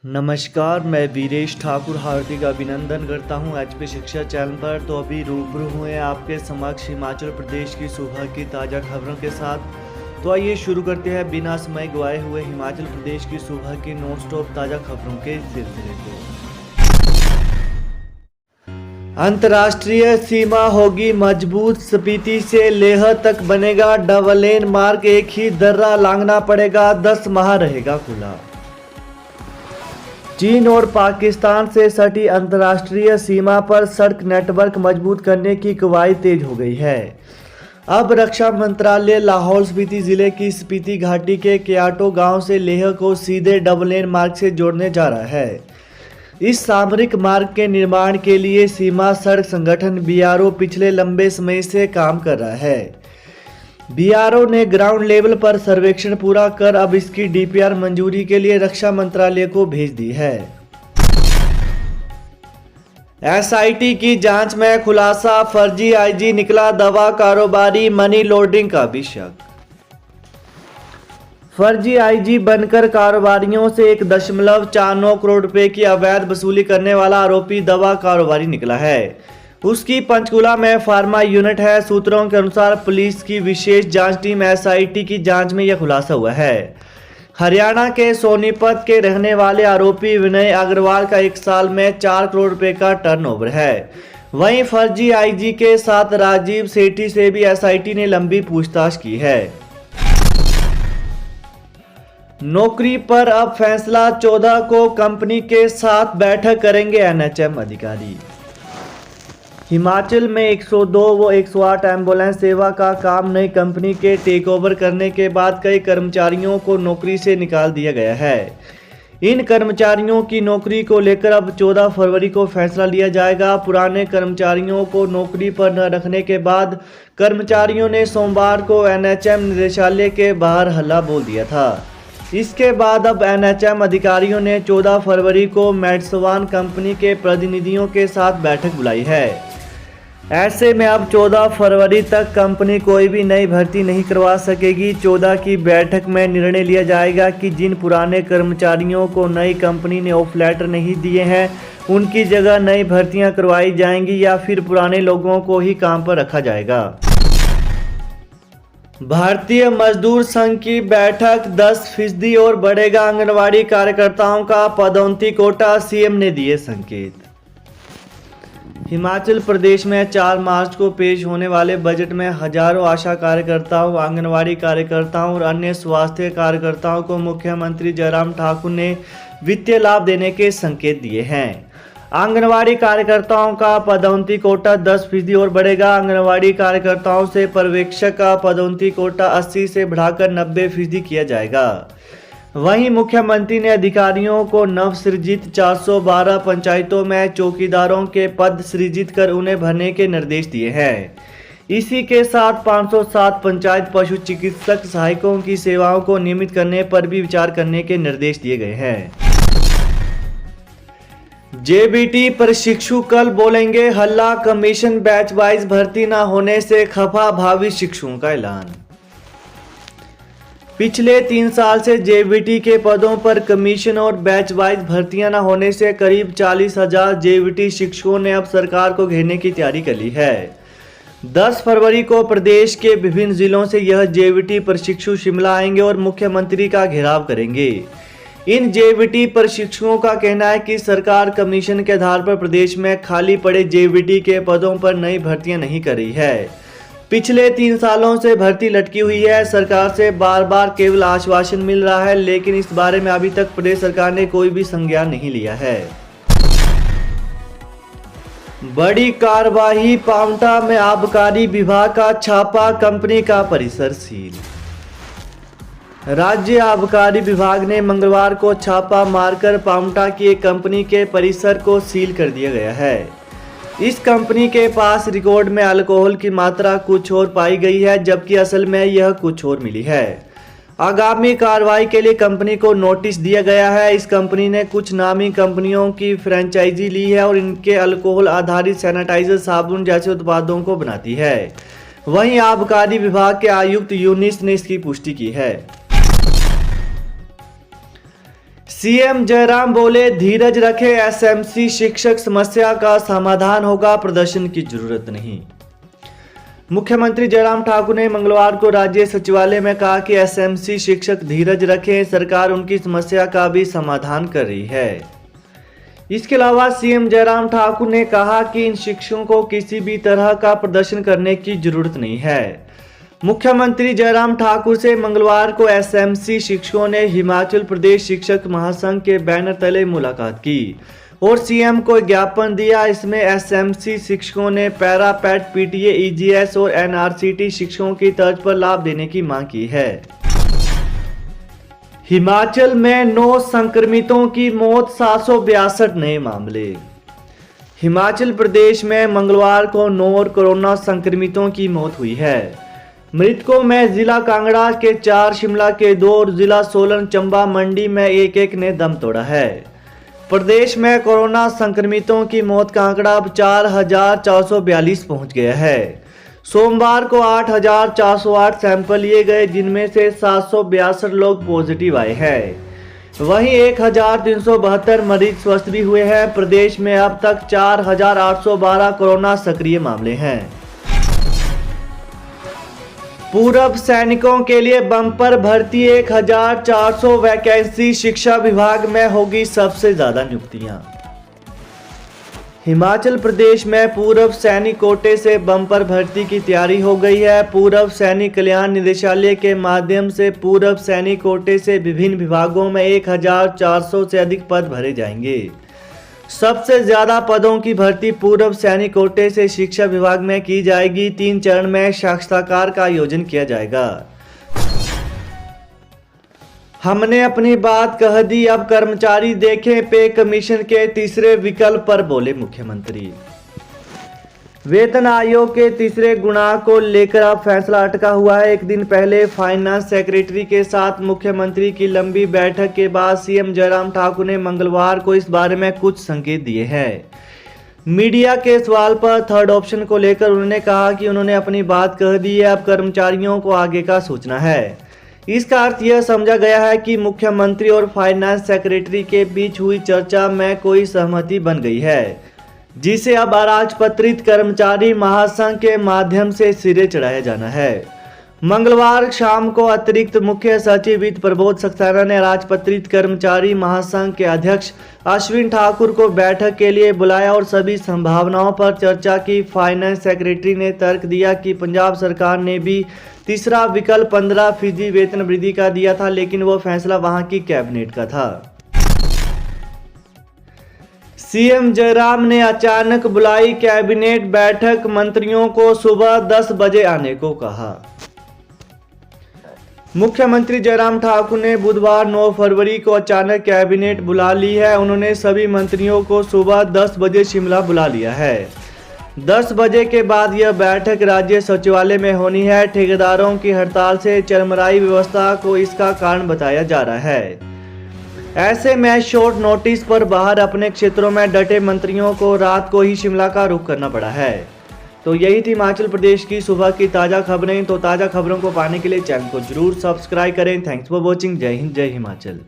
नमस्कार, मैं वीरेश ठाकुर हार्दिक अभिनंदन करता हूं एचपी शिक्षा चैनल पर। तो अभी रूबरू हुए आपके समक्ष हिमाचल प्रदेश की सुबह की ताज़ा खबरों के साथ। तो आइए शुरू करते हैं बिना समय गवाए हुए हिमाचल प्रदेश की सुबह की नॉन स्टॉप ताज़ा खबरों के सिलसिले को। अंतर्राष्ट्रीय सीमा होगी मजबूत, स्पीति से लेह तक बनेगा डबल लेन मार्ग, एक ही दर्रा लांघना पड़ेगा, 10 माह रहेगा खुला। चीन और पाकिस्तान से सटी अंतर्राष्ट्रीय सीमा पर सड़क नेटवर्क मजबूत करने की कवायद तेज हो गई है। अब रक्षा मंत्रालय लाहौल स्पीति जिले की स्पीति घाटी के क्याटो गांव से लेह को सीधे डबल लेन मार्ग से जोड़ने जा रहा है। इस सामरिक मार्ग के निर्माण के लिए सीमा सड़क संगठन बीआरओ पिछले लंबे समय से काम कर रहा है। बीआरओ ने ग्राउंड लेवल पर सर्वेक्षण पूरा कर अब इसकी डीपीआर मंजूरी के लिए रक्षा मंत्रालय को भेज दी है। एसआईटी की जांच में खुलासा, फर्जी आईजी निकला दवा कारोबारी, मनी लॉन्ड्रिंग का भी शक। फर्जी आईजी बनकर कारोबारियों से 1.49 करोड़ रुपए की अवैध वसूली करने वाला आरोपी दवा कारोबारी निकला है। उसकी पंचकूला में फार्मा यूनिट है। सूत्रों के अनुसार पुलिस की विशेष जांच टीम एसआईटी की जांच में यह खुलासा हुआ है। हरियाणा के सोनीपत के रहने वाले आरोपी विनय अग्रवाल का 1 साल में 4 करोड़ रुपए का टर्नओवर है। वहीं फर्जी आईजी के साथ राजीव सेठी से भी एसआईटी ने लंबी पूछताछ की है। नौकरी पर अब फैसला, 14 को कंपनी के साथ बैठक करेंगे एनएचएम अधिकारी। हिमाचल में 102 व 108 एम्बुलेंस सेवा का काम नई कंपनी के टेकओवर करने के बाद कई कर्मचारियों को नौकरी से निकाल दिया गया है। इन कर्मचारियों की नौकरी को लेकर अब 14 फरवरी को फैसला लिया जाएगा। पुराने कर्मचारियों को नौकरी पर न रखने के बाद कर्मचारियों ने सोमवार को एनएचएम निदेशालय के बाहर हल्ला बोल दिया था। इसके बाद अब एनएचएम अधिकारियों ने 14 फरवरी को मैडसवान कंपनी के प्रतिनिधियों के साथ बैठक बुलाई है। ऐसे में अब 14 फरवरी तक कंपनी कोई भी नई भर्ती नहीं करवा सकेगी। 14 की बैठक में निर्णय लिया जाएगा कि जिन पुराने कर्मचारियों को नई कंपनी ने ऑफ लेटर नहीं दिए हैं उनकी जगह नई भर्तियां करवाई जाएंगी या फिर पुराने लोगों को ही काम पर रखा जाएगा। भारतीय मजदूर संघ की बैठक, 10% और बढ़ेगा आंगनवाड़ी कार्यकर्ताओं का पदोन्नति कोटा, सीएम ने दिए संकेत। हिमाचल प्रदेश में 4 मार्च को पेश होने वाले बजट में हजारों आशा कार्यकर्ताओं, आंगनवाड़ी कार्यकर्ताओं और अन्य स्वास्थ्य कार्यकर्ताओं को मुख्यमंत्री जयराम ठाकुर ने वित्तीय लाभ देने के संकेत दिए हैं। आंगनवाड़ी कार्यकर्ताओं का पदोन्नति कोटा 10% और बढ़ेगा। आंगनवाड़ी कार्यकर्ताओं से पर्यवेक्षक का पदोन्नति कोटा 80 से बढ़ाकर 90% किया जाएगा। वहीं मुख्यमंत्री ने अधिकारियों को नव सृजित 412 पंचायतों में चौकीदारों के पद सृजित कर उन्हें भरने के निर्देश दिए हैं। इसी के साथ 507 पंचायत पशु चिकित्सक सहायकों की सेवाओं को नियमित करने पर भी विचार करने के निर्देश दिए गए हैं। जेबीटी प्रशिक्षु कल बोलेंगे हल्ला, कमीशन बैच वाइज भर्ती न होने से खफा भावी शिक्षुओं का ऐलान। पिछले 3 साल से जेबीटी के पदों पर कमीशन और बैच वाइज भर्तियां न होने से करीब 40,000 जेबीटी शिक्षकों ने अब सरकार को घेरने की तैयारी कर ली है। 10 फरवरी को प्रदेश के विभिन्न जिलों से यह जेबीटी प्रशिक्षु शिमला आएंगे और मुख्यमंत्री का घेराव करेंगे। इन जेबीटी प्रशिक्षुओं का कहना है कि सरकार कमीशन के आधार पर प्रदेश में खाली पड़े जेबीटी के पदों पर नई भर्तियां नहीं कर रही है। पिछले 3 सालों से भर्ती लटकी हुई है। सरकार से बार बार केवल आश्वासन मिल रहा है, लेकिन इस बारे में अभी तक प्रदेश सरकार ने कोई भी संज्ञान नहीं लिया है। बड़ी कार्यवाही, पांवटा में आबकारी विभाग का छापा, कंपनी का परिसर सील। राज्य आबकारी विभाग ने मंगलवार को छापा मारकर पांवटा की एक कंपनी के परिसर को सील कर दिया गया है। इस कंपनी के पास रिकॉर्ड में अल्कोहल की मात्रा कुछ और पाई गई है, जबकि असल में यह कुछ और मिली है। आगामी कार्रवाई के लिए कंपनी को नोटिस दिया गया है। इस कंपनी ने कुछ नामी कंपनियों की फ्रेंचाइजी ली है और इनके अल्कोहल आधारित सैनिटाइजर, साबुन जैसे उत्पादों को बनाती है। वहीं आबकारी विभाग के आयुक्त यूनिस ने इसकी पुष्टि की है। सीएम जयराम बोले, धीरज रखें, एसएमसी शिक्षक समस्या का समाधान होगा, प्रदर्शन की जरूरत नहीं। मुख्यमंत्री जयराम ठाकुर ने मंगलवार को राज्य सचिवालय में कहा कि एसएमसी शिक्षक धीरज रखें, सरकार उनकी समस्या का भी समाधान कर रही है। इसके अलावा सीएम जयराम ठाकुर ने कहा कि इन शिक्षकों को किसी भी तरह का प्रदर्शन करने की जरूरत नहीं है। मुख्यमंत्री जयराम ठाकुर से मंगलवार को एसएमसी शिक्षकों ने हिमाचल प्रदेश शिक्षक महासंघ के बैनर तले मुलाकात की और सीएम को ज्ञापन दिया। इसमें एसएमसी शिक्षकों ने पैरा, पैट, पीटीए, ईजीएस और एनआरसीटी शिक्षकों की तर्ज पर लाभ देने की मांग की है। हिमाचल में 9 संक्रमितों की मौत, 762 नए मामले। हिमाचल प्रदेश में मंगलवार को 9 और कोरोना संक्रमितों की मौत हुई है। मृतकों में जिला कांगड़ा के 4, शिमला के 2 और जिला सोलन, चंबा, मंडी में 1-1 ने दम तोड़ा है। प्रदेश में कोरोना संक्रमितों की मौत का आंकड़ा अब 4,442 पहुंच गया है। सोमवार को 8,408 सैंपल लिए गए, जिनमें से 762 लोग पॉजिटिव आए हैं। वहीं 1,372 मरीज स्वस्थ भी हुए हैं। प्रदेश में अब तक 4,812 कोरोना सक्रिय मामले हैं। पूर्व सैनिकों के लिए बम्पर भर्ती, 1,400 वैकेंसी, शिक्षा विभाग में होगी सबसे ज्यादा नियुक्तियां। हिमाचल प्रदेश में पूर्व सैनिक कोटे से बम्पर भर्ती की तैयारी हो गई है। पूर्व सैनिक कल्याण निदेशालय के माध्यम से पूर्व सैनिक कोटे से विभिन्न विभागों में 1,400 से अधिक पद भरे जाएंगे। सबसे ज्यादा पदों की भर्ती पूर्व सैनिक कोटे से शिक्षा विभाग में की जाएगी। 3 चरण में साक्षात्कार का आयोजन किया जाएगा। हमने अपनी बात कह दी, अब कर्मचारी देखें पे कमीशन के तीसरे विकल्प पर बोले मुख्यमंत्री। वेतन आयोग के तीसरे गुणा को लेकर अब फैसला अटका हुआ है। एक दिन पहले फाइनेंस सेक्रेटरी के साथ मुख्यमंत्री की लंबी बैठक के बाद सीएम जयराम ठाकुर ने मंगलवार को इस बारे में कुछ संकेत दिए हैं। मीडिया के सवाल पर थर्ड ऑप्शन को लेकर उन्होंने कहा कि उन्होंने अपनी बात कह दी है, अब कर्मचारियों को आगे का सोचना है। इसका अर्थ यह समझा गया है कि मुख्यमंत्री और फाइनेंस सेक्रेटरी के बीच हुई चर्चा में कोई सहमति बन गई है, जिसे अब अराजपत्रित कर्मचारी महासंघ के माध्यम से सिरे चढ़ाया जाना है। मंगलवार शाम को अतिरिक्त मुख्य सचिव वित्त प्रबोध सक्सेना ने अराजपत्रित कर्मचारी महासंघ के अध्यक्ष अश्विन ठाकुर को बैठक के लिए बुलाया और सभी संभावनाओं पर चर्चा की। फाइनेंस सेक्रेटरी ने तर्क दिया कि पंजाब सरकार ने भी तीसरा विकल्प 15% वेतन वृद्धि का दिया था, लेकिन वो फैसला वहां की कैबिनेट का था। सीएम जयराम ने अचानक बुलाई कैबिनेट बैठक, मंत्रियों को सुबह 10 बजे आने को कहा। मुख्यमंत्री जयराम ठाकुर ने बुधवार 9 फरवरी को अचानक कैबिनेट बुला ली है। उन्होंने सभी मंत्रियों को सुबह 10 बजे शिमला बुला लिया है। 10 बजे के बाद यह बैठक राज्य सचिवालय में होनी है। ठेकेदारों की हड़ताल से चरमराई व्यवस्था को इसका कारण बताया जा रहा है। ऐसे में शॉर्ट नोटिस पर बाहर अपने क्षेत्रों में डटे मंत्रियों को रात को ही शिमला का रुख करना पड़ा है। तो यही थी हिमाचल प्रदेश की सुबह की ताज़ा खबरें। तो ताज़ा खबरों को पाने के लिए चैनल को जरूर सब्सक्राइब करें। Thanks for watching. जय हिंद, जय हिमाचल।